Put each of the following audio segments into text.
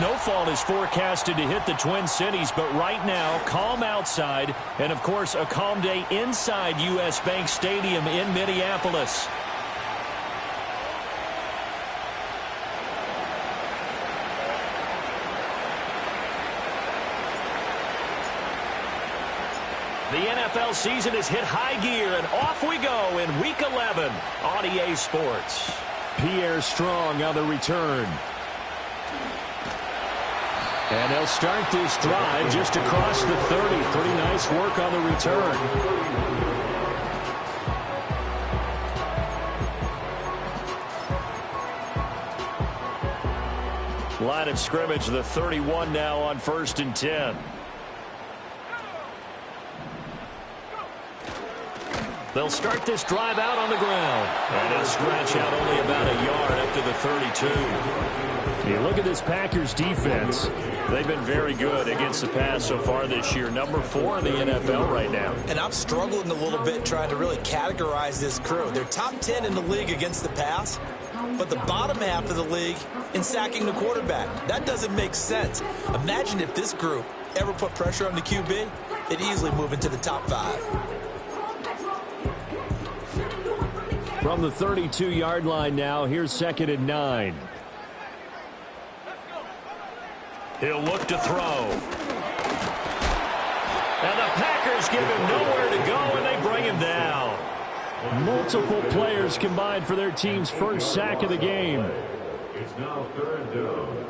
snowfall is forecasted to hit the Twin Cities, but right now, calm outside, and of course, a calm day inside U.S. Bank Stadium in Minneapolis. The NFL season has hit high gear, and off we go in Week 11 on EA Sports. Pierre Strong on the return. And they'll start this drive just across the 30. Pretty nice work on the return. Line of scrimmage, the 31 now on 1st and 10. They'll start this drive out on the ground. And they'll scratch out only about a yard up to the 32. You look at this Packers defense. They've been very good against the pass so far this year. Number 4 in the NFL right now. And I'm struggling a little bit trying to really categorize this crew. They're top 10 in the league against the pass, but the bottom half of the league in sacking the quarterback. That doesn't make sense. Imagine if this group ever put pressure on the QB, they'd easily move into the top 5. From the 32-yard line now, here's 2nd and 9. He'll look to throw. And the Packers give him nowhere to go, and they bring him down. Multiple players combined for their team's first sack of the game. It's now 3rd down.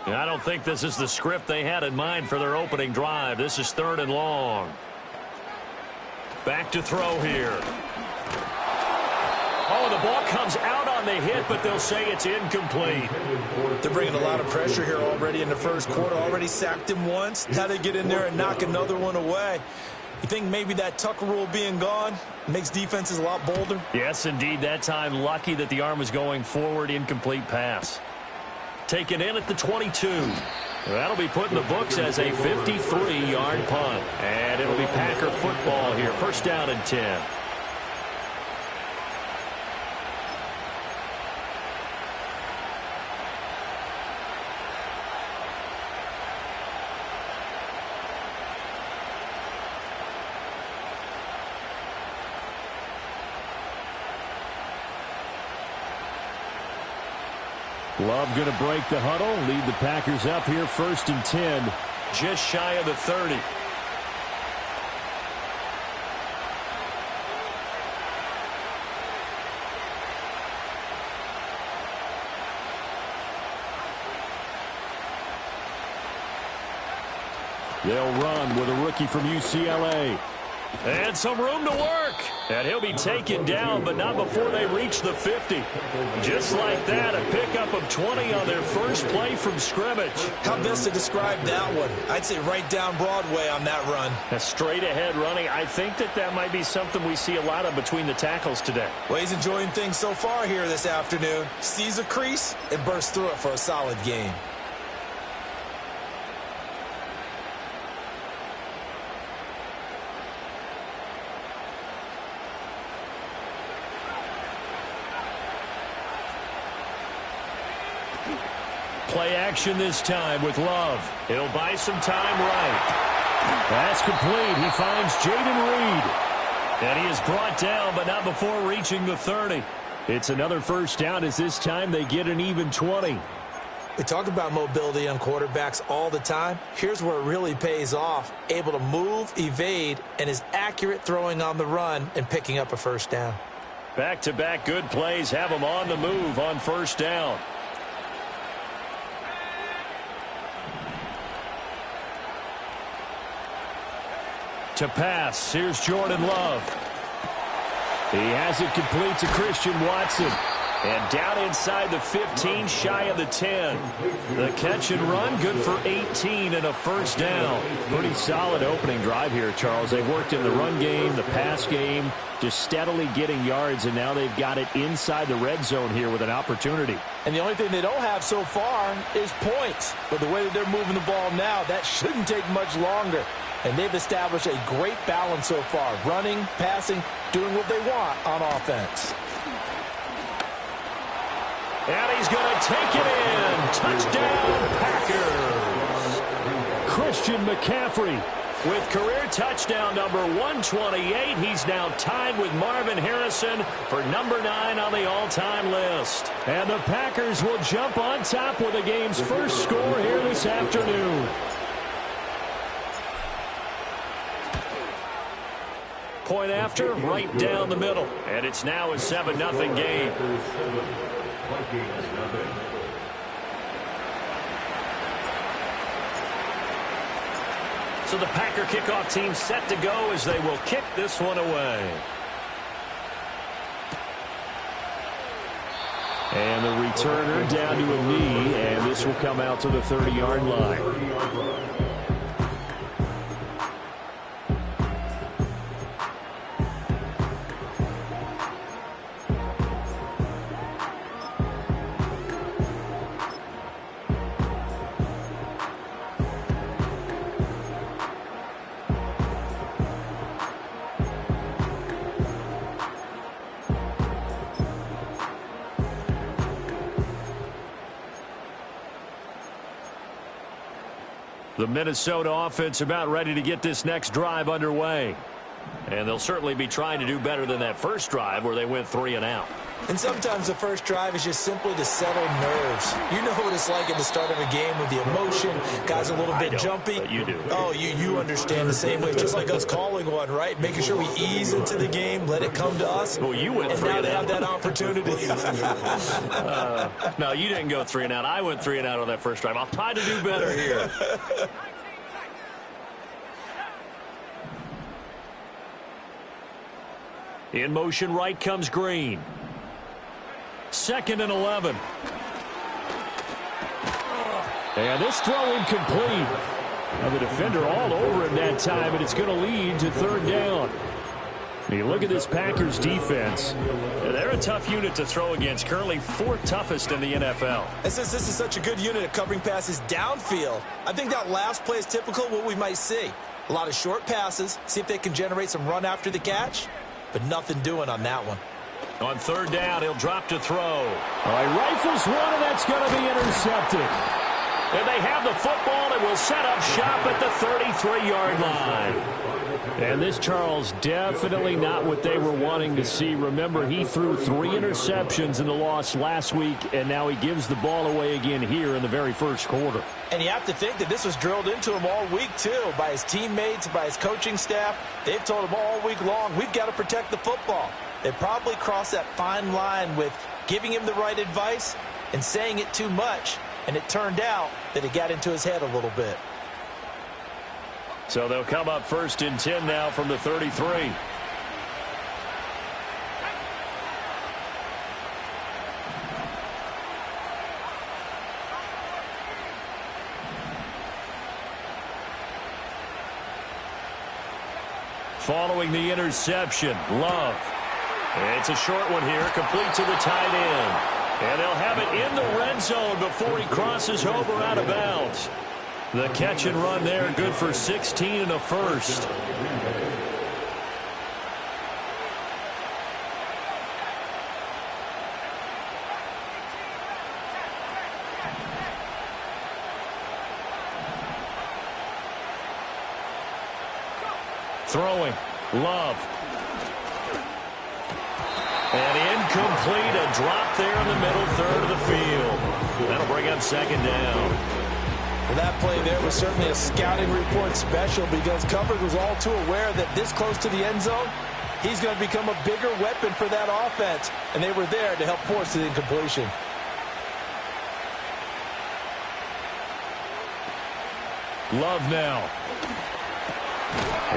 And I don't think this is the script they had in mind for their opening drive. This is 3rd and long. Back to throw here. Oh, the ball comes out on the hit, but they'll say it's incomplete. They're bringing a lot of pressure here already in the first quarter. Already sacked him once. How they get in there and knock another one away. You think maybe that Tucker rule being gone makes defenses a lot bolder? Yes, indeed. That time, lucky that the arm was going forward. Incomplete pass. Taken in at the 22. That'll be put in the books as a 53-yard punt. And it'll be Packer football here. 1st down and 10. Love going to break the huddle, lead the Packers up here 1st and 10. Just shy of the 30. They'll run with a rookie from UCLA. And some room to work. And he'll be taken down, but not before they reach the 50. Just like that, a pickup of 20 on their first play from scrimmage. How best to describe that one? I'd say right down Broadway on that run. A straight-ahead running. I think that might be something we see a lot of between the tackles today. Well, he's enjoying things so far here this afternoon. Sees a crease and bursts through it for a solid game. Play action this time with Love. He'll buy some time right. That's complete. He finds Jaden Reed. And he is brought down, but not before reaching the 30. It's another 1st down as this time they get an even 20. We talk about mobility on quarterbacks all the time. Here's where it really pays off. Able to move, evade, and is accurate throwing on the run and picking up a 1st down. Back-to-back good plays have him on the move on 1st down. To pass, here's Jordan Love. He has it complete to Christian Watson. And down inside the 15, shy of the 10. The catch and run, good for 18 and a 1st down. Pretty solid opening drive here, Charles. They worked in the run game, the pass game, just steadily getting yards, and now they've got it inside the red zone here with an opportunity. And the only thing they don't have so far is points. But the way that they're moving the ball now, that shouldn't take much longer. And they've established a great balance so far. Running, passing, doing what they want on offense. And he's going to take it in. Touchdown, Christian McCaffrey. With career touchdown number 128, he's now tied with Marvin Harrison for number 9 on the all-time list. And the Packers will jump on top with the game's first score here this afternoon. Point after, right down the middle. And it's now a 7-0 game. So the Packer kickoff team set to go as they will kick this one away. And the returner down to a knee, and this will come out to the 30-yard line. The Minnesota offense about ready to get this next drive underway. And they'll certainly be trying to do better than that first drive where they went 3 and out. And sometimes the first drive is just simply to settle nerves. You know what it's like at the start of a game with the emotion. Guys a little bit jumpy. But you do. Oh, you understand the same way. Just like us calling one, right? Making sure we ease into the game, let it come to us. Well, you went 3 and and now they out. have that opportunity. No, you didn't go 3 and out. I went 3 and out on that first drive. I'll try to do better here. In motion right comes Green. 2nd and 11. And this throw incomplete. Now the defender all over him that time, and it's going to lead to 3rd down. You look at this Packers defense. They're a tough unit to throw against. Currently 4th toughest in the NFL. And since this is such a good unit at covering passes downfield, I think that last play is typical of what we might see. A lot of short passes, see if they can generate some run after the catch, but nothing doing on that one. On 3rd down, he'll drop to throw. All right, rifles one, and that's going to be intercepted. And they have the football and will set up shop at the 33-yard line. And this, Charles, definitely not what they were wanting to see. Remember, he threw 3 interceptions in the loss last week, and now he gives the ball away again here in the very first quarter. And you have to think that this was drilled into him all week, too, by his teammates, by his coaching staff. They've told him all week long, we've got to protect the football. They probably crossed that fine line with giving him the right advice and saying it too much, and it turned out that it got into his head a little bit. So they'll come up 1st and 10 now from the 33. Following the interception, Love. It's a short one here, complete to the tight end. And they'll have it in the red zone before he crosses over out of bounds. The catch and run there, good for 16 and a first. Throwing, Love. And incomplete, a drop there in the middle third of the field. That'll bring up 2nd down. Well, that play there was certainly a scouting report special because coverage was all too aware that this close to the end zone, he's going to become a bigger weapon for that offense, and they were there to help force the incompletion. Love now.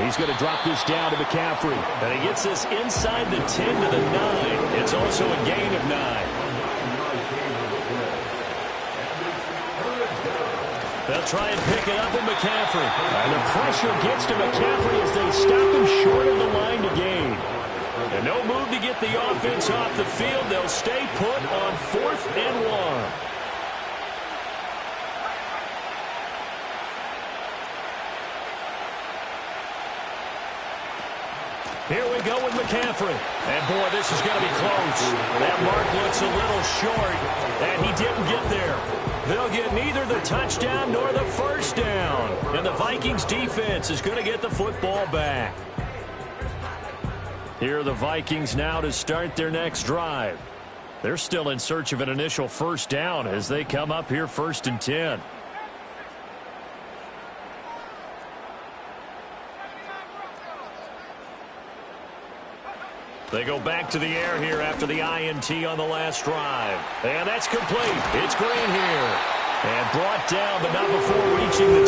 He's going to drop this down to McCaffrey. And he gets this inside the 10 to the 9. It's also a gain of 9. They'll try and pick it up with McCaffrey. And the pressure gets to McCaffrey as they stop him short of the line to gain. And no move to get the offense off the field. They'll stay put on 4th and 1. Here we go with McCaffrey. And, boy, this is going to be close. That mark looks a little short, and he didn't get there. They'll get neither the touchdown nor the first down. And the Vikings defense is going to get the football back. Here are the Vikings now to start their next drive. They're still in search of an initial first down as they come up here 1st and 10. They go back to the air here after the INT on the last drive. And that's complete. It's Green here. And brought down, but not before reaching the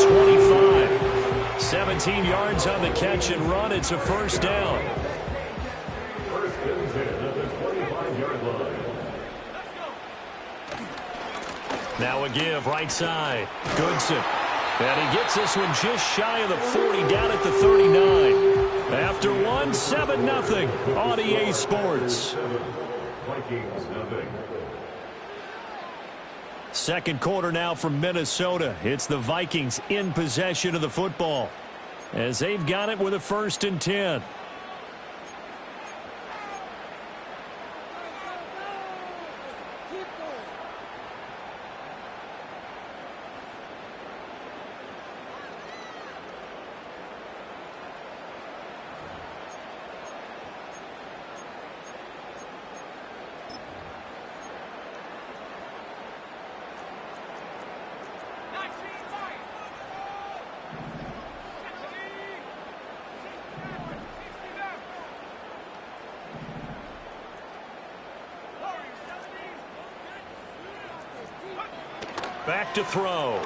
25. 17 yards on the catch and run. It's a first down. First and 10 at the 25-yard line. Now a give right side. Goodson. And he gets this one just shy of the 40 down at the 39. After 7-0 on EA Sports. Vikings nothing. Second quarter now from Minnesota. It's the Vikings in possession of the football as they've got it with a 1st and 10. Back to throw.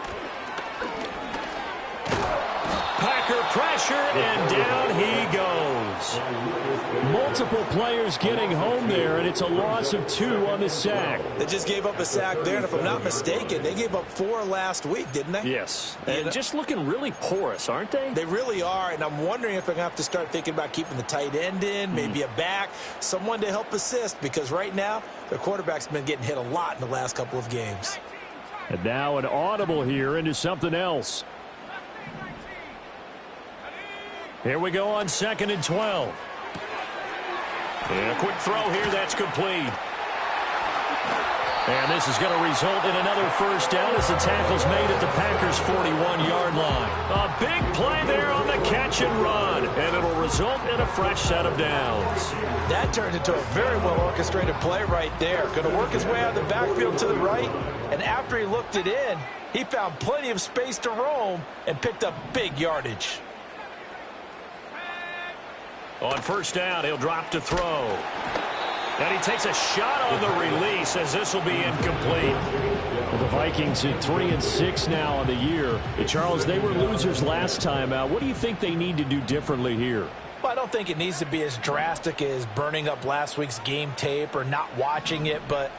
Packer pressure, and down he goes. Multiple players getting home there, and it's a loss of 2 on the sack. They just gave up a sack there, and if I'm not mistaken, they gave up 4 last week, didn't they? Yes. And just looking really porous, aren't they? They really are, and I'm wondering if they're going to have to start thinking about keeping the tight end in, maybe a back, someone to help assist, because right now, their quarterback's been getting hit a lot in the last couple of games. And now an audible here into something else. Here we go on 2nd and 12. And a quick throw here, that's complete. And this is going to result in another first down as the tackle's made at the Packers' 41-yard line. A big play there on the catch and run, and it'll result in a fresh set of downs. That turned into a very well-orchestrated play right there. Going to work his way out of the backfield to the right, and after he looked it in, he found plenty of space to roam and picked up big yardage. On first down, he'll drop to throw. And he takes a shot on the release as this will be incomplete. Well, the Vikings at 3-6 now on the year. Charles, they were losers last time out. What do you think they need to do differently here? Well, I don't think it needs to be as drastic as burning up last week's game tape or not watching it, but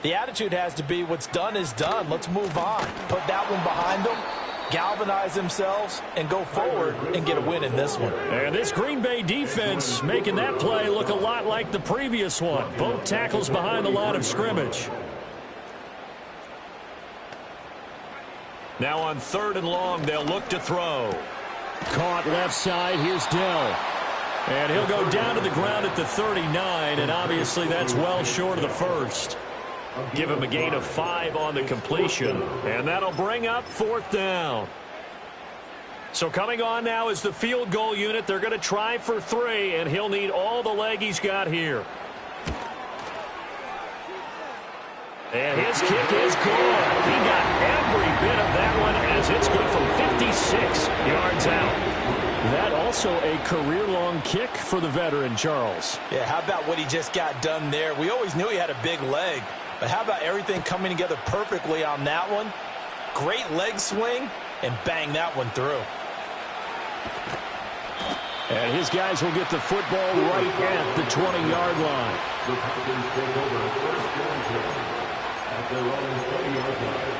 the attitude has to be what's done is done. Let's move on. Put that one behind them, galvanize themselves, and go forward and get a win in this one. And this Green Bay defense making that play look a lot like the previous one. Both tackles behind the line of scrimmage. Now on 3rd and long, they'll look to throw. Caught left side. Here's Dell. And he'll go down to the ground at the 39, and obviously that's well short of the first. Give him a gain of 5 on the completion, and that'll bring up 4th down. So coming on now is the field goal unit. They're going to try for 3, and he'll need all the leg he's got here. And his kick is good. He got every bit of that one as it's good from 56 yards out. That also a career-long kick for the veteran, Charles. Yeah, how about what he just got done there? We always knew he had a big leg. But how about everything coming together perfectly on that one? Great leg swing, and bang that one through. And his guys will get the football right at the 20-yard line. The Packers take over first and 10 at their own 20-yard line.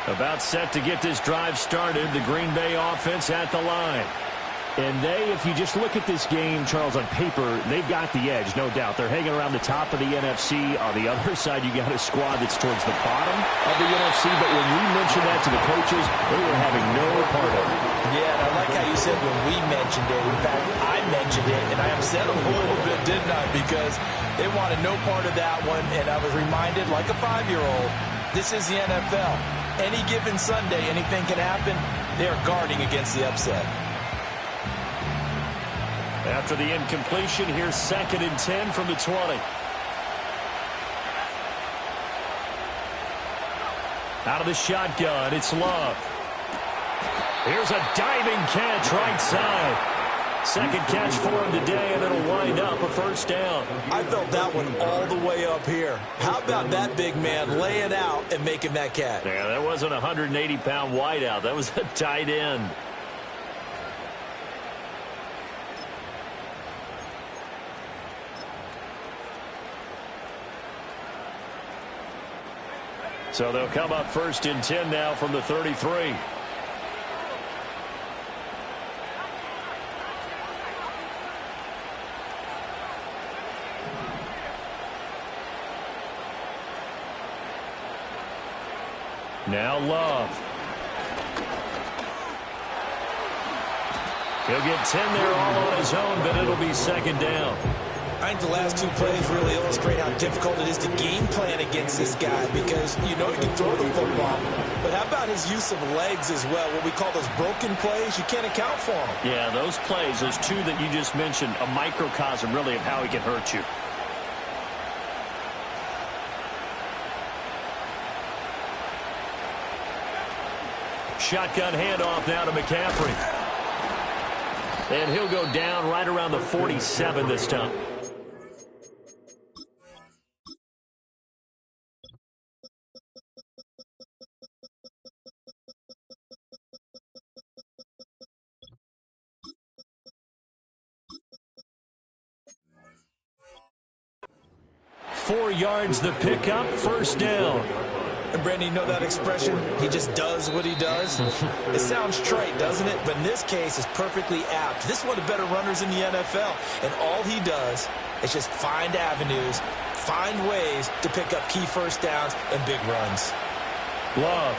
About set to get this drive started, the Green Bay offense at the line. And if you just look at this game, Charles, on paper, they've got the edge, no doubt. They're hanging around the top of the NFC. On the other side, you got a squad that's towards the bottom of the NFC, but when we mentioned that to the coaches, they were having no part of it. Yeah, and I like how you said when we mentioned it. In fact, I mentioned it, and I upset them a little bit, didn't I? Because they wanted no part of that one, and I was reminded, like a 5-year-old, this is the NFL. Any given Sunday, anything can happen. They are guarding against the upset. After the incompletion, here's 2nd and 10 from the 20. Out of the shotgun, it's Love. Here's a diving catch right side. Second catch for him today, and it'll wind up a first down. I felt that one all the way up here. How about that big man laying out and making that catch? Yeah, that wasn't a 180-pound wideout. That was a tight end. So they'll come up 1st and 10 now from the 33. Now Love. He'll get 10 there all on his own, but it'll be 2nd down. I think the last 2 plays really illustrate how difficult it is to game plan against this guy because you know he can throw the football. But how about his use of legs as well? What we call those broken plays, you can't account for them. Yeah, those plays, those 2 that you just mentioned, a microcosm really of how he can hurt you. Shotgun handoff now to McCaffrey. And he'll go down right around the 47 this time. Four yards the pickup, first down. And Brandon, you know that expression? He just does what he does. It sounds trite, doesn't it? But in this case, it's perfectly apt. This is one of the better runners in the NFL. And all he does is just find avenues, find ways to pick up key first downs and big runs. Love.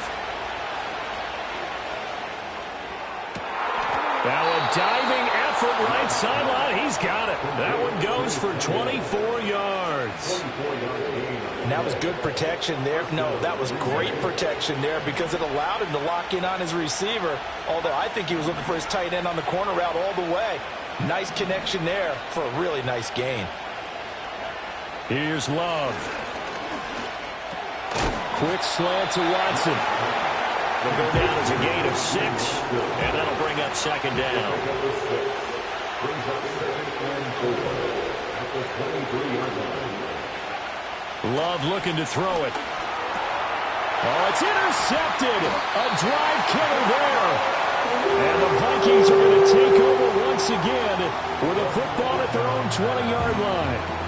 Now a diving effort right sideline. He's got it. That one goes for 24 yards. And that was good protection there. No, that was great protection there because it allowed him to lock in on his receiver. Although I think he was looking for his tight end on the corner route all the way. Nice connection there for a really nice gain. Here's Love. Quick slant to Watson. They'll go down as a gain of 6, and that'll bring up 2nd down. Love looking to throw it. Oh, it's intercepted. A drive killer there. And the Vikings are going to take over once again with a football at their own 20-yard line.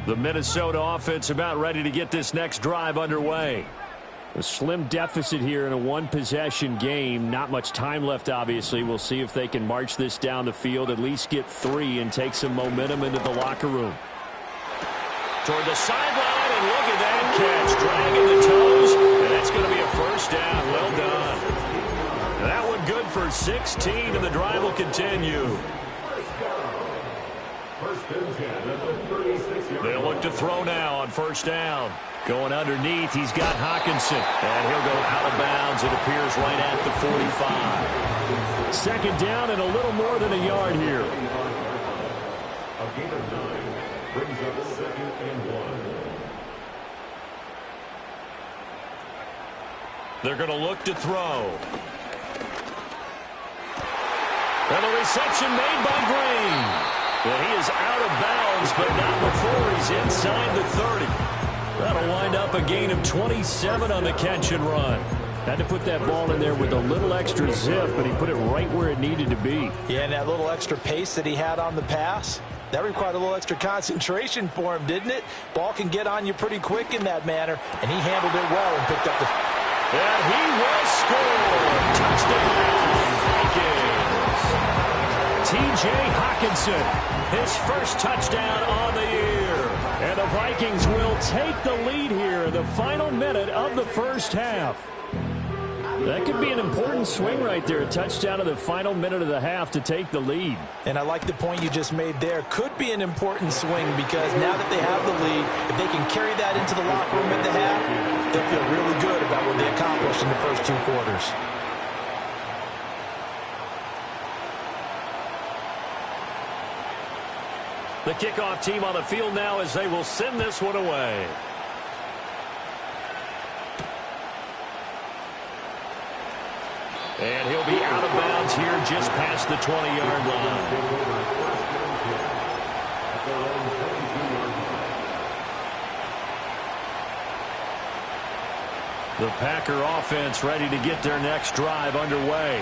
The Minnesota offense about ready to get this next drive underway. A slim deficit here in a one-possession game. Not much time left, obviously. We'll see if they can march this down the field, at least get 3, and take some momentum into the locker room. Toward the sideline, and look at that catch. Dragging the toes, and that's going to be a first down. Well done. That one good for 16, and the drive will continue. They'll look to throw now on first down. Going underneath, he's got Hockenson. And he'll go out of bounds, it appears, right at the 45. Second down and a little more than a yard here. A gain of 9 brings up 2nd and 1. They're going to look to throw. And a reception made by Green. Well, he is out of bounds, but not before he's inside the 30. That'll wind up a gain of 27 on the catch and run. Had to put that ball in there with a little extra zip, but he put it right where it needed to be. Yeah, and that little extra pace that he had on the pass, That required a little extra concentration for him, didn't it? Ball can get on you pretty quick in that manner, and he handled it well and picked up the... And he will score. Touchdown, Vikings. T.J. Hockenson, his first touchdown on the year. And the Vikings will take the lead here in the final minute of the first half. That could be an important swing right there. A touchdown in the final minute of the half to take the lead. And I like the point you just made there. Could be an important swing because now that they have the lead, if they can carry that into the locker room at the half, they'll feel really good about what they accomplished in the first 2 quarters. The kickoff team on the field now as they will send this one away. And he'll be out of bounds here just past the 20-yard line. The Packer offense ready to get their next drive underway.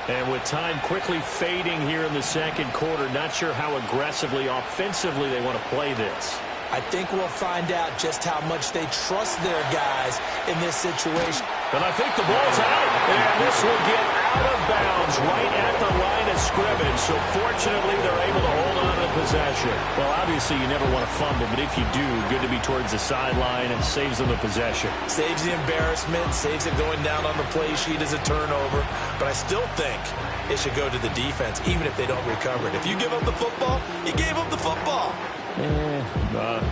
And with time quickly fading here in the second quarter, not sure how aggressively, offensively they want to play this. I think we'll find out just how much they trust their guys in this situation. And I think the ball's out. And this will get out of bounds right at the line of scrimmage. So fortunately, they're able to hold on to possession. Well, obviously, you never want to fumble, but if you do, good to be towards the sideline and saves them the possession. Saves the embarrassment, saves it going down on the play sheet as a turnover. But I still think it should go to the defense, even if they don't recover it. If you give up the football, you gave up the football.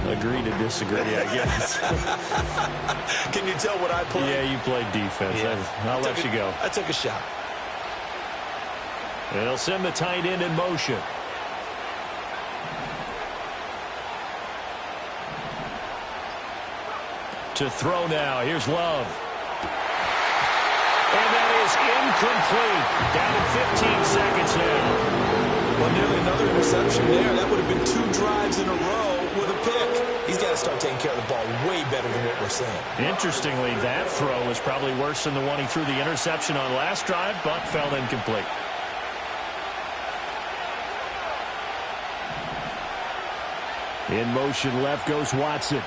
Agree to disagree, I guess. Can you tell what I played? Yeah, you played defense. Yeah. I'll let you go. I took a shot. And they'll send the tight end in motion. To throw now. Here's Love. And that is incomplete. Down to 15 seconds now. Well, nearly another interception there. That would have been 2 drives in a row with a pick. He's got to start taking care of the ball way better than what we're seeing. Interestingly, that throw was probably worse than the one he threw the interception on last drive, but fell incomplete. In motion left goes Watson.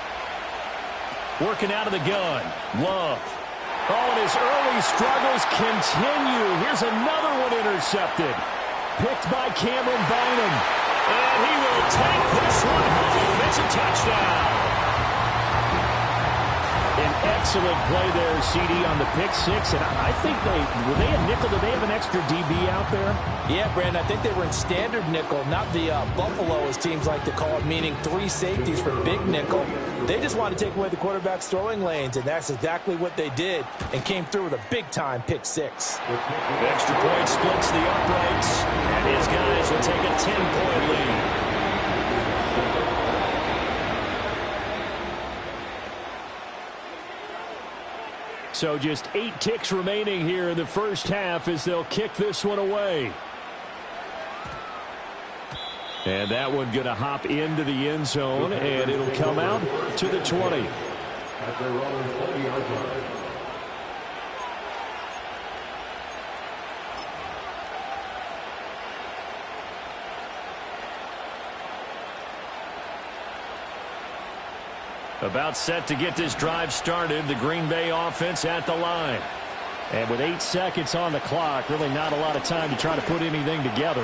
Working out of the gun. Love. Oh, and his early struggles continue. Here's another one intercepted. Picked by Cameron Bynum. And he will take this one home. It's a touchdown. An excellent play there, CD, on the pick six. And I think were they a nickel? Did they have an extra DB out there? Yeah, Brandon, I think they were in standard nickel, not the Buffalo, as teams like to call it, meaning 3 safeties for big nickel. They just wanted to take away the quarterback's throwing lanes, and that's exactly what they did, and came through with a big-time pick six. The extra point splits the uprights, and his guys will take a 10-point lead. So just 8 ticks remaining here in the first half as they'll kick this one away. And that one going to hop into the end zone, and it'll come out to the 20. About set to get this drive started, the Green Bay offense at the line. And with 8 seconds on the clock, really not a lot of time to try to put anything together.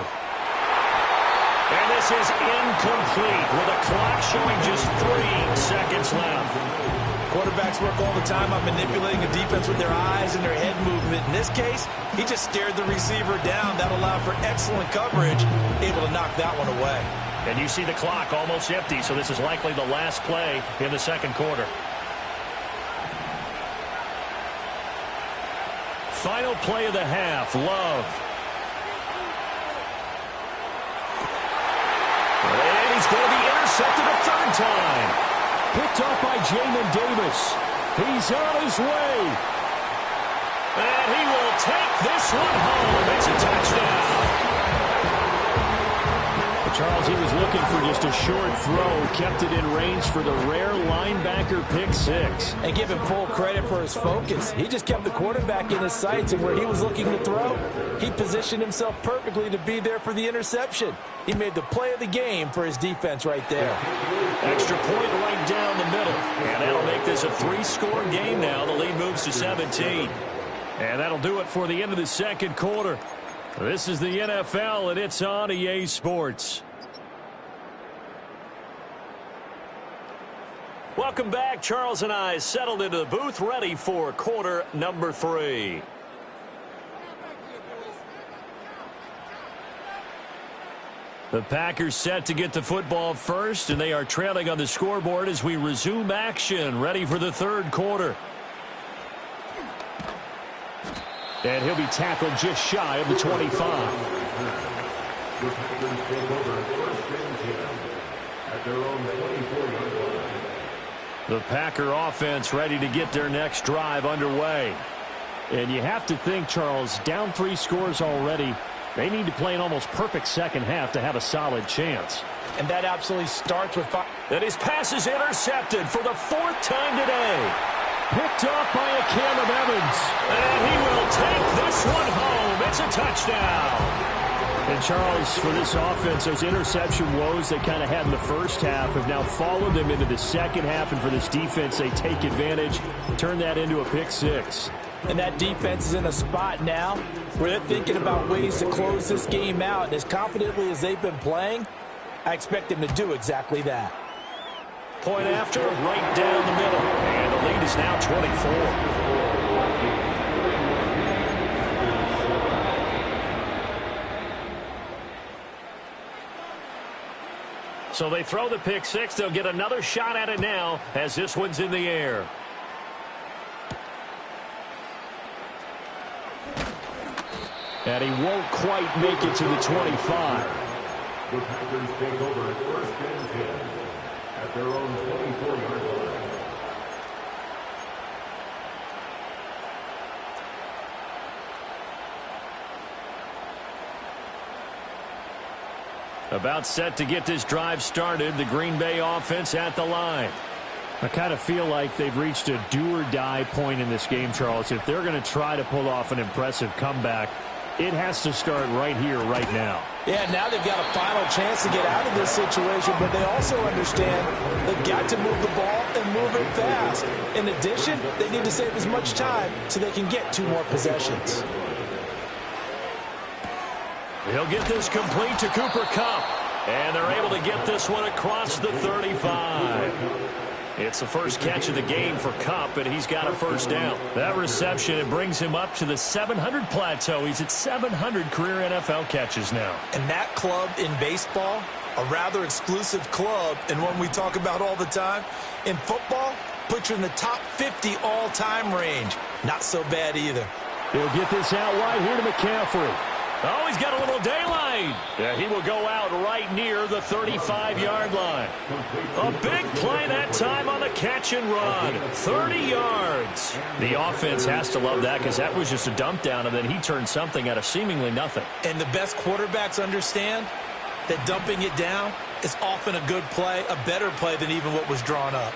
And this is incomplete with a clock showing just 3 seconds left. Quarterbacks work all the time on manipulating a defense with their eyes and their head movement. In this case, he just stared the receiver down. That allowed for excellent coverage, able to knock that one away. And you see the clock almost empty, so this is likely the last play in the second quarter. Final play of the half, Love. And he's going to be intercepted a 3rd time. Picked off by Jamin Davis. He's on his way. And he will take this one home. It's a touchdown. Charles, he was looking for just a short throw, kept it in range for the rare linebacker pick six. And give him full credit for his focus. He just kept the quarterback in his sights, and where he was looking to throw, he positioned himself perfectly to be there for the interception. He made the play of the game for his defense right there. Extra point right down the middle. And that'll make this a 3-score game now. The lead moves to 17. And that'll do it for the end of the second quarter. This is the NFL, and it's on EA Sports. Welcome back. Charles and I settled into the booth, ready for quarter number 3. The Packers set to get the football first, and they are trailing on the scoreboard as we resume action, ready for the third quarter. And he'll be tackled just shy of the 25. The Packer offense ready to get their next drive underway. And you have to think, Charles, down 3 scores already. They need to play an almost perfect second half to have a solid chance. And that absolutely starts with 5. And his pass is intercepted for the 4th time today. Picked off by a Caleb Evans. And he will take this one home. It's a touchdown. And, Charles, for this offense, those interception woes they kind of had in the first half have now followed them into the second half. And for this defense, they take advantage, turn that into a pick six. And that defense is in a spot now where they're thinking about ways to close this game out. And as confidently as they've been playing, I expect them to do exactly that. Point after, right down the middle. And the lead is now 24. So they throw the pick six. They'll get another shot at it now as this one's in the air. And he won't quite make it to the 25. The Packers take over first and 10 at their own 24-yard line. About set to get this drive started, the Green Bay offense at the line. I kind of feel like they've reached a do-or-die point in this game, Charles. If they're going to try to pull off an impressive comeback, it has to start right here, right now. Yeah, now they've got a final chance to get out of this situation, but they also understand they've got to move the ball and move it fast. In addition, they need to save as much time so they can get 2 more possessions. He'll get this complete to Cooper Kupp, and they're able to get this one across the 35. It's the first catch of the game for Kupp, and he's got a first down. That reception, it brings him up to the 700 plateau. He's at 700 career NFL catches now. And that club in baseball, a rather exclusive club, and one we talk about all the time. In football, puts you in the top 50 all-time range. Not so bad either. He'll get this out wide here to McCaffrey. Oh, he's got a little daylight. Yeah, he will go out right near the 35-yard line. A big play that time on the catch and run. 30 yards. The offense has to love that because that was just a dump down, and then he turned something out of seemingly nothing. And the best quarterbacks understand that dumping it down is often a good play, a better play than even what was drawn up.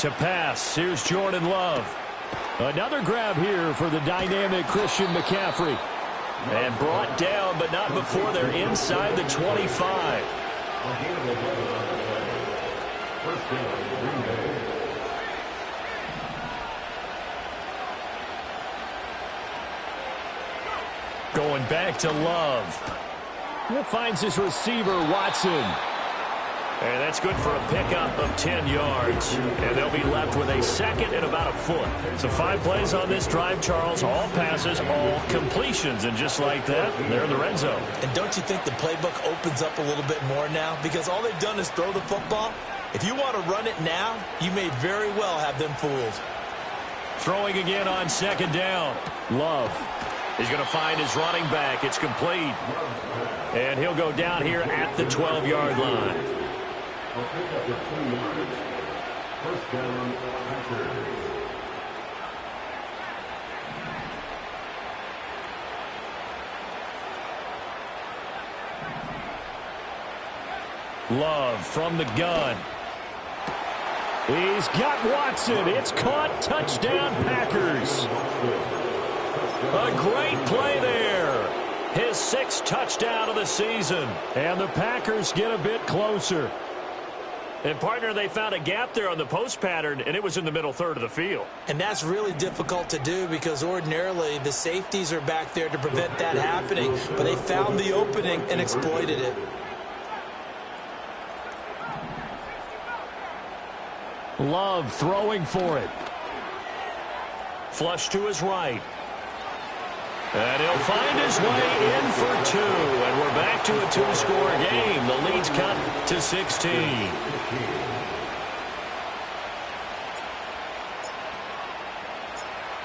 To pass, here's Jordan Love. Another grab here for the dynamic Christian McCaffrey. And brought down, but not before they're inside the 25. Going back to Love. He finds his receiver, Watson. And that's good for a pickup of 10 yards. And they'll be left with a second and about a foot. So 5 plays on this drive, Charles. All passes, all completions. And just like that, they're in the red zone. And don't you think the playbook opens up a little bit more now? Because all they've done is throw the football. If you want to run it now, you may very well have them fooled. Throwing again on second down. Love is going to find his running back. It's complete. And he'll go down here at the 12-yard line. I'll pick up the 2 yards. First down, Packers. Love from the gun. He's got Watson. It's caught. Touchdown, Packers. A great play there. His 6th touchdown of the season. And the Packers get a bit closer. And, partner, they found a gap there on the post pattern, and it was in the middle third of the field. And that's really difficult to do because ordinarily the safeties are back there to prevent that happening. But they found the opening and exploited it. Love throwing for it. Flush to his right. And he'll find his way in for 2. And we're back to a 2-score game. The lead's cut to 16.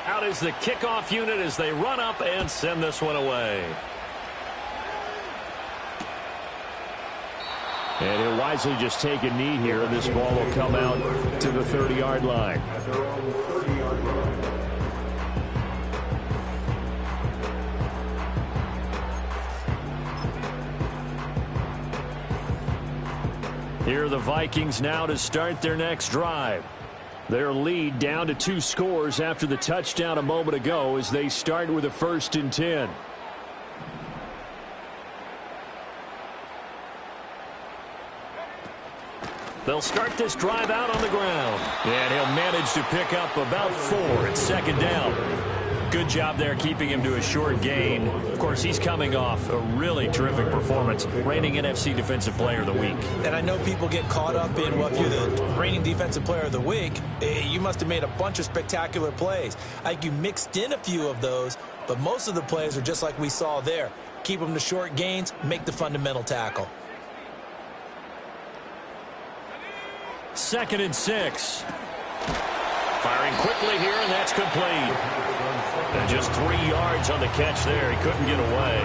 Out is the kickoff unit as they run up and send this one away. And he'll wisely just take a knee here. This ball will come out to the 30-yard line. Here are the Vikings now to start their next drive. Their lead down to 2 scores after the touchdown a moment ago as they start with a 1st and 10. They'll start this drive out on the ground. And he'll manage to pick up about 4 at 2nd down. Good job there keeping him to a short gain. Of course, he's coming off a really terrific performance, reigning NFC Defensive Player of the Week. And I know people get caught up in, well, if you're the reigning Defensive Player of the Week, you must have made a bunch of spectacular plays. I think you mixed in a few of those, but most of the plays are just like we saw there. Keep them to short gains, make the fundamental tackle. 2nd and 6. Firing quickly here, and that's complete. And just 3 yards on the catch there. He couldn't get away.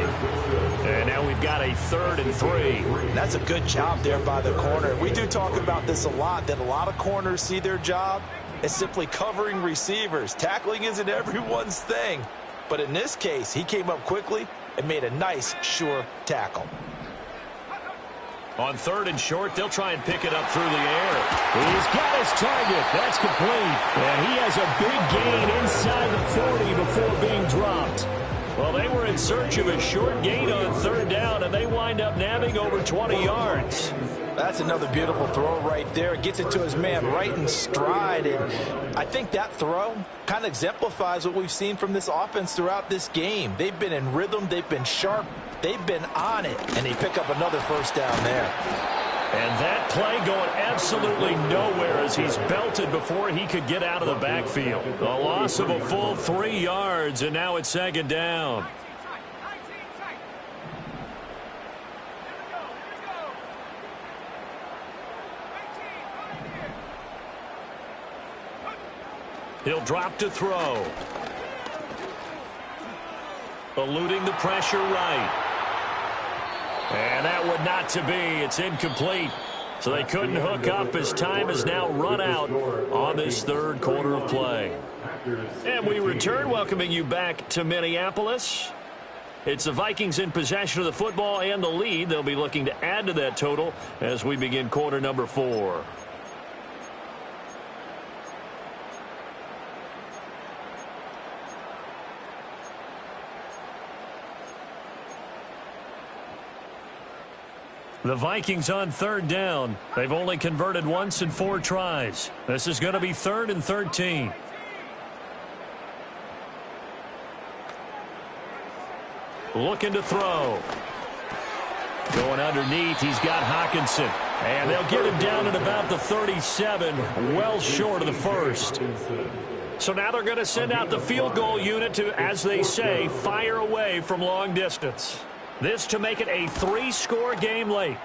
And now we've got a 3rd and 3. That's a good job there by the corner. We do talk about this a lot, that a lot of corners see their job as simply covering receivers. Tackling isn't everyone's thing. But in this case, he came up quickly and made a nice, sure tackle. On 3rd and short, they'll try and pick it up through the air. He's got his target. That's complete. And he has a big gain inside the 40 before being dropped. Well, they were in search of a short gain on 3rd down, and they wind up nabbing over 20 yards. That's another beautiful throw right there. Gets it to his man right in stride. And I think that throw kind of exemplifies what we've seen from this offense throughout this game. They've been in rhythm. They've been sharp. They've been on it. And they pick up another 1st down there. And that play going absolutely nowhere as he's belted before he could get out of the backfield. A loss of a full 3 yards, and now it's 2nd down. He'll drop to throw. Eluding the pressure right. And that would not to be. It's incomplete. So they couldn't hook up as time has now run out on this 3rd quarter of play. And we return, welcoming you back to Minneapolis. It's the Vikings in possession of the football and the lead. They'll be looking to add to that total as we begin quarter number 4. The Vikings on 3rd down. They've only converted once in 4 tries. This is going to be 3rd and 13. Looking to throw. Going underneath, he's got Hockenson. And they'll get him down at about the 37, well short of the 1st. So now they're going to send out the field goal unit to, as they say, fire away from long distance. This to make it a 3-score game late.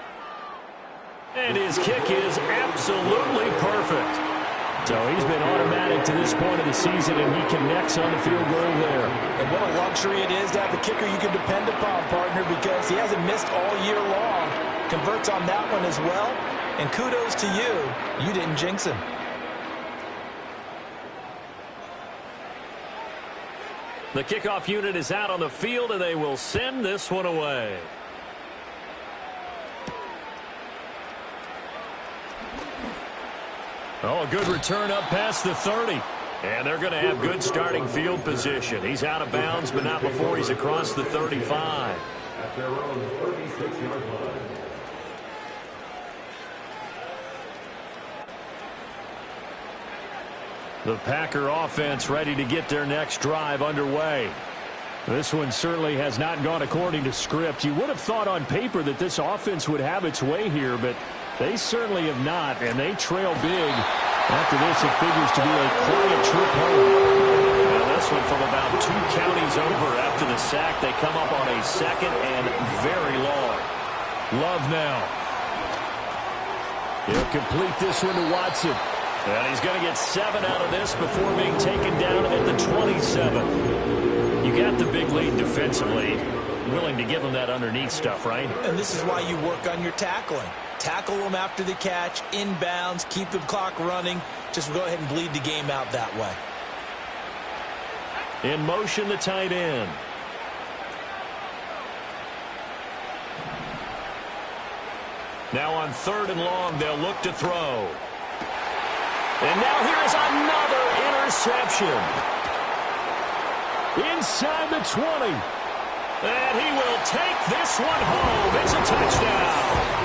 And his kick is absolutely perfect. So he's been automatic to this point of the season, and he connects on the field goal there. And what a luxury it is to have a kicker you can depend upon, partner, because he hasn't missed all year long. Converts on that one as well. And kudos to you. You didn't jinx him. The kickoff unit is out on the field, and they will send this one away. Oh, a good return up past the 30. And they're going to have good starting field position. He's out of bounds, but not before he's across the 35. At their own 36-yard line. The Packer offense ready to get their next drive underway. This one certainly has not gone according to script. You would have thought on paper that this offense would have its way here, but they certainly have not, and they trail big. After this, it figures to be a quiet trip home. Now this one from about 2 counties over after the sack. They come up on a 2nd and very long. Love now. He'll complete this one to Watson. And he's going to get 7 out of this before being taken down at the 27. You got the big lead defensively. Willing to give him that underneath stuff, right? And this is why you work on your tackling. Tackle them after the catch, inbounds, keep the clock running. Just go ahead and bleed the game out that way. In motion, the tight end. Now on 3rd and long, they'll look to throw. And now here's another interception. Inside the 20. And he will take this one home. It's a touchdown.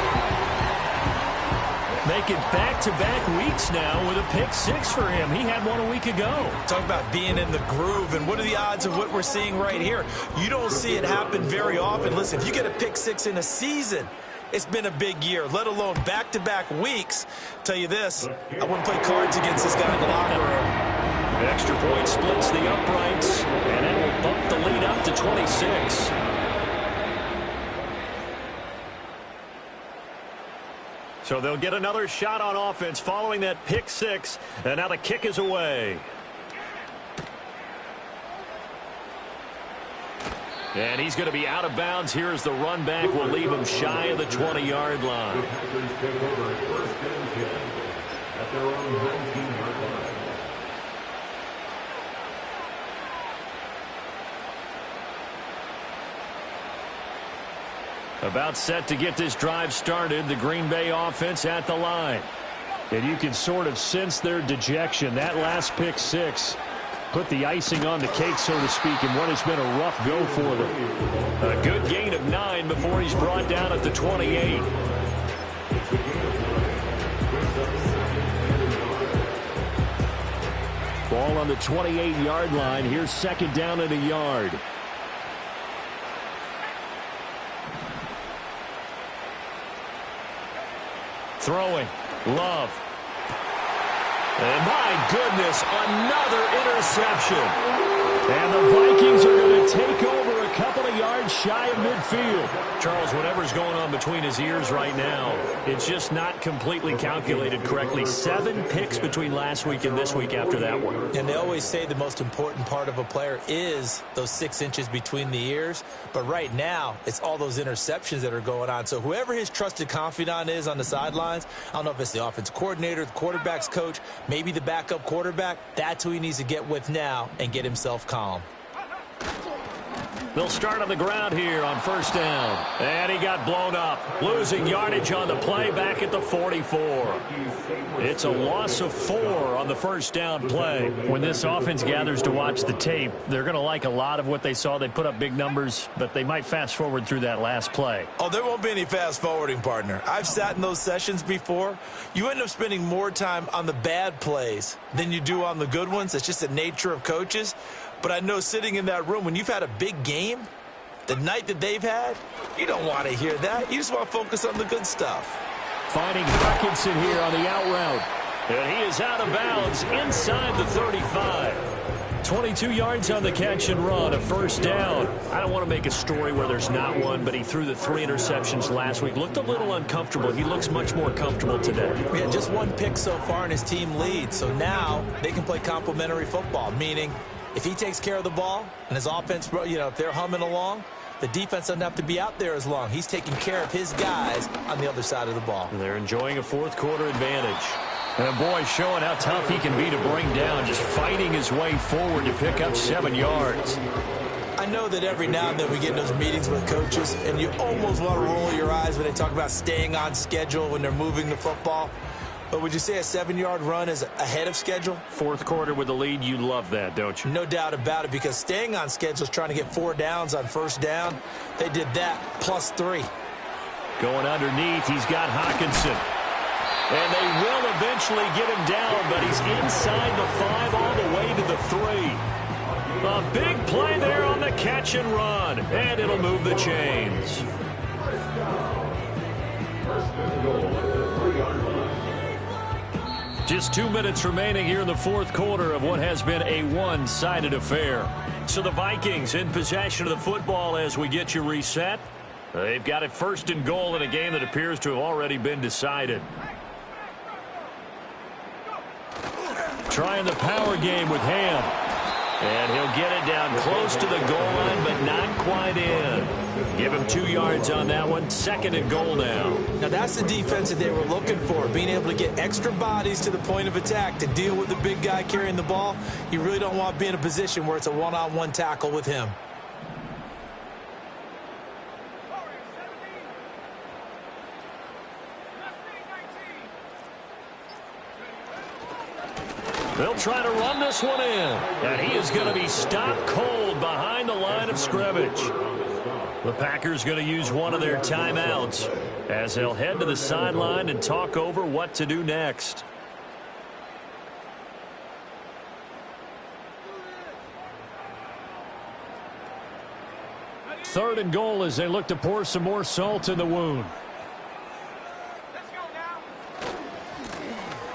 Making back-to-back weeks now with a pick-6 for him. He had one a week ago. Talk about being in the groove, and what are the odds of what we're seeing right here? You don't see it happen very often. Listen, if you get a pick-6 in a season, it's been a big year, let alone back-to-back weeks. Tell you this, I wouldn't play cards against this guy in the locker room. The extra point splits the uprights, and it will bump the lead up to 26. So they'll get another shot on offense following that pick-6, and now the kick is away. And he's going to be out of bounds. Here's the run back. Will leave him shy of the 20-yard line. The Packers take over at 1st and 10 at their own 19-yard line. About set to get this drive started. The Green Bay offense at the line. And you can sort of sense their dejection. That last pick-6 put the icing on the cake, so to speak, in what has been a rough go for them. A good gain of 9 before he's brought down at the 28. Ball on the 28-yard line. Here's 2nd down and a yard. Throwing. Love. And my goodness, another interception. And the Vikings are going to take over a couple of yards shy of midfield. Charles, whatever's going on between his ears right now, it's just not completely calculated correctly. 7 picks between last week and this week after that one. And they always say the most important part of a player is those 6 inches between the ears. But right now, it's all those interceptions that are going on. So whoever his trusted confidant is on the sidelines, I don't know if it's the offense coordinator, the quarterback's coach, maybe the backup quarterback, that's who he needs to get with now and get himself calm. They'll start on the ground here on 1st down. And he got blown up. Losing yardage on the play back at the 44. It's a loss of 4 on the 1st down play. When this offense gathers to watch the tape, they're going to like a lot of what they saw. They put up big numbers, but they might fast forward through that last play. Oh, there won't be any fast forwarding, partner. I've sat in those sessions before. You end up spending more time on the bad plays than you do on the good ones. It's just the nature of coaches. But I know sitting in that room, when you've had a big game, the night that they've had, you don't want to hear that. You just want to focus on the good stuff. Finding Hockenson here on the out route. And he is out of bounds inside the 35. 22 yards on the catch and run, a 1st down. I don't want to make a story where there's not one, but he threw the 3 interceptions last week. Looked a little uncomfortable. He looks much more comfortable today. Yeah, just 1 pick so far and his team leads. So now they can play complementary football, meaning if he takes care of the ball and his offense, you know, if they're humming along, the defense doesn't have to be out there as long. He's taking care of his guys on the other side of the ball. They're enjoying a 4th quarter advantage. And boy, showing how tough he can be to bring down, just fighting his way forward to pick up 7 yards. I know that every now and then we get in those meetings with coaches, and you almost want to roll your eyes when they talk about staying on schedule when they're moving the football. But would you say a 7-yard run is ahead of schedule? Fourth quarter with the lead, you love that, don't you? No doubt about it, because staying on schedule is trying to get 4 downs on first down. They did that, +3. Going underneath, he's got Hockenson. And they will eventually get him down, but he's inside the 5 all the way to the 3. A big play there on the catch and run, and it'll move the chains. Just 2 minutes remaining here in the fourth quarter of what has been a one-sided affair. So the Vikings in possession of the football as we get you reset. They've got it first and goal in a game that appears to have already been decided. Trying the power game with Ham. And he'll get it down close to the goal line, but not quite in. Give him 2 yards on that one. Second and goal now. Now that's the defense that they were looking for, being able to get extra bodies to the point of attack to deal with the big guy carrying the ball. You really don't want to be in a position where it's a one-on-one tackle with him. They'll try to run this one in. And he is going to be stopped cold behind the line of scrimmage. The Packers going to use one of their timeouts as they'll head to the sideline and talk over what to do next. Third and goal as they look to pour some more salt in the wound.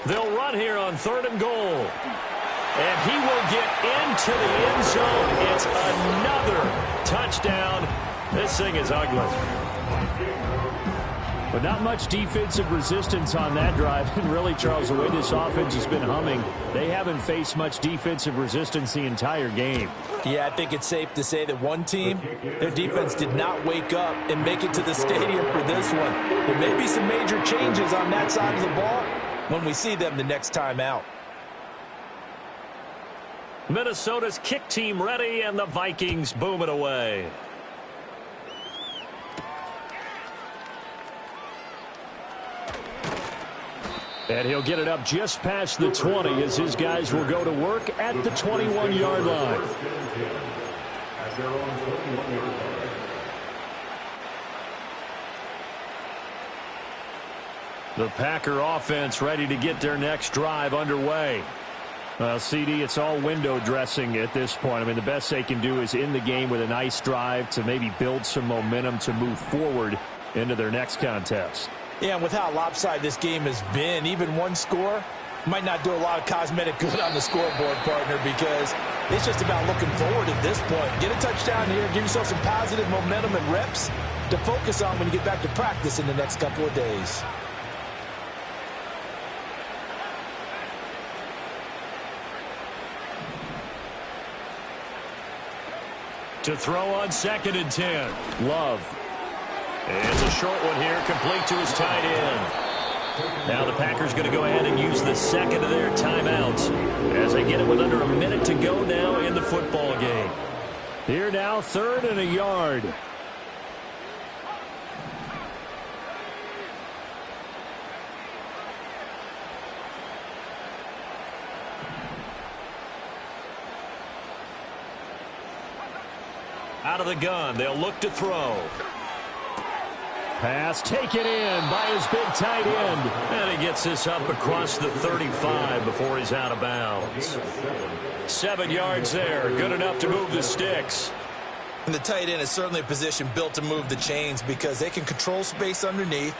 They'll run here on third and goal. And he will get into the end zone. It's another touchdown. This thing is ugly. But not much defensive resistance on that drive. And really, Charles, the way this offense has been humming, they haven't faced much defensive resistance the entire game. Yeah, I think it's safe to say that one team, their defense did not wake up and make it to the stadium for this one. There may be some major changes on that side of the ball when we see them the next time out. Minnesota's kick team ready, and the Vikings boom it away. And he'll get it up just past the 20 as his guys will go to work at the 21-yard line. The Packer offense ready to get their next drive underway. CD, it's all window dressing at this point. I mean, the best they can do is in the game with a nice drive to maybe build some momentum to move forward into their next contest. Yeah, and with how lopsided this game has been, even one score might not do a lot of cosmetic good on the scoreboard, partner, because it's just about looking forward at this point. Get a touchdown here, give yourself some positive momentum and reps to focus on when you get back to practice in the next couple of days. To throw on second and 10. Love. It's a short one here, complete to his tight end. Now the Packers going to go ahead and use the second of their timeouts as they get it with under a minute to go now in the football game. Here now, 3rd and a yard. Out of the gun, they'll look to throw. Pass taken in by his big tight end. And he gets this up across the 35 before he's out of bounds. 7 yards there, good enough to move the sticks. And the tight end is certainly a position built to move the chains because they can control space underneath.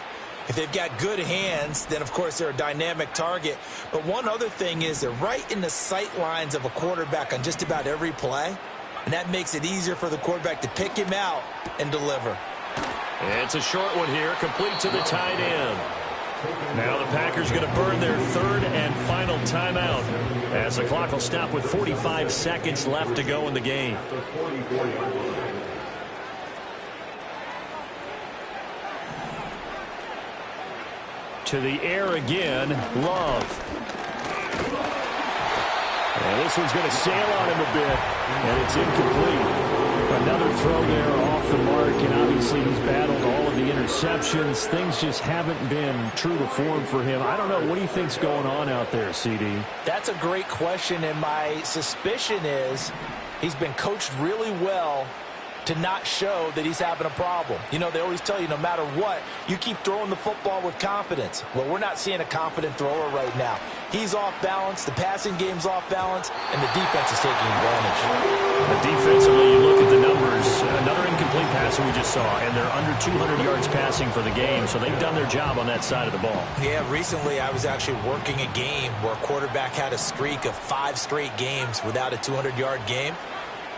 If they've got good hands, then, of course, they're a dynamic target. But one other thing is they're right in the sight lines of a quarterback on just about every play. And that makes it easier for the quarterback to pick him out and deliver. It's a short one here, complete to the tight end. Now the Packers going to burn their 3rd and final timeout as the clock will stop with 45 seconds left to go in the game. To the air again, Love. And this one's going to sail on him a bit, and it's incomplete. Another throw there off the mark, and obviously he's battled all of the interceptions. Things just haven't been true to form for him. I don't know. What do you think's going on out there, CD? That's a great question, and my suspicion is he's been coached really well to not show that he's having a problem. You know, they always tell you no matter what, you keep throwing the football with confidence. Well, we're not seeing a confident thrower right now. He's off balance, the passing game's off balance, and the defense is taking advantage. Defensively, you look at the numbers, another incomplete pass that we just saw, and they're under 200 yards passing for the game, so they've done their job on that side of the ball. Yeah, recently I was actually working a game where a quarterback had a streak of 5 straight games without a 200-yard game.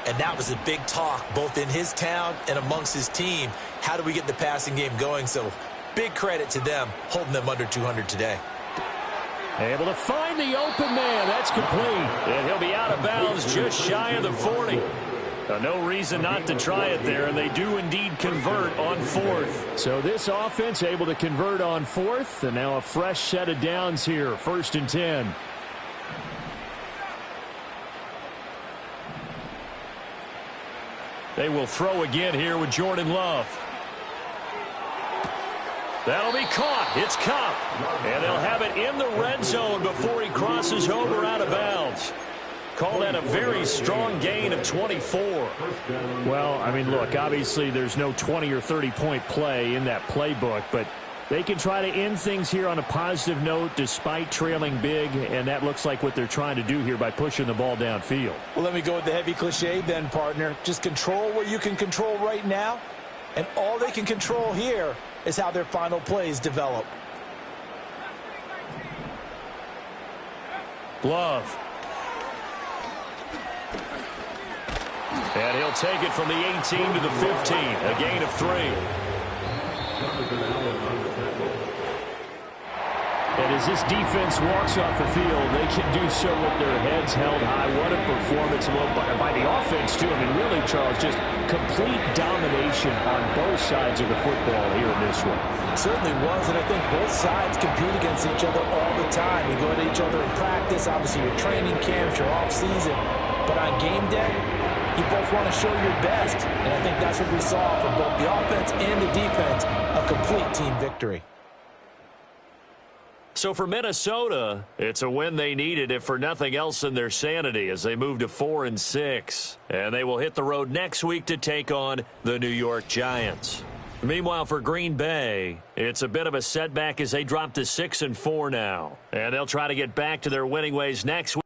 And that was a big talk, both in his town and amongst his team. How do we get the passing game going? So big credit to them, holding them under 200 today. Able to find the open man. That's complete. And he'll be out of bounds just shy of the 40. No reason not to try it there, and they do indeed convert on 4th. So this offense able to convert on 4th, and now a fresh set of downs here, 1st and 10. They will throw again here with Jordan Love. That'll be caught. It's Kupp. And they'll have it in the red zone before he crosses over out of bounds. Call that a very strong gain of 24. Well, I mean, look, obviously there's no 20 or 30-point play in that playbook, but they can try to end things here on a positive note despite trailing big, and that looks like what they're trying to do here by pushing the ball downfield. Well, let me go with the heavy cliche then, partner. Just control what you can control right now, and all they can control here is how their final plays develop. Love. And he'll take it from the 18 to the 15, a gain of 3. And as this defense walks off the field, they can do so with their heads held high. What a performance by the offense, too. I mean, really, Charles, just complete domination on both sides of the football here in this one. It certainly was, and I think both sides compete against each other all the time. You go at each other in practice, obviously your training camps, your off-season. But on game day, you both want to show your best. And I think that's what we saw from both the offense and the defense, a complete team victory. So for Minnesota, it's a win they needed, if for nothing else than their sanity, as they move to 4-6. And they will hit the road next week to take on the New York Giants. Meanwhile, for Green Bay, it's a bit of a setback as they drop to 6-4 now. And they'll try to get back to their winning ways next week.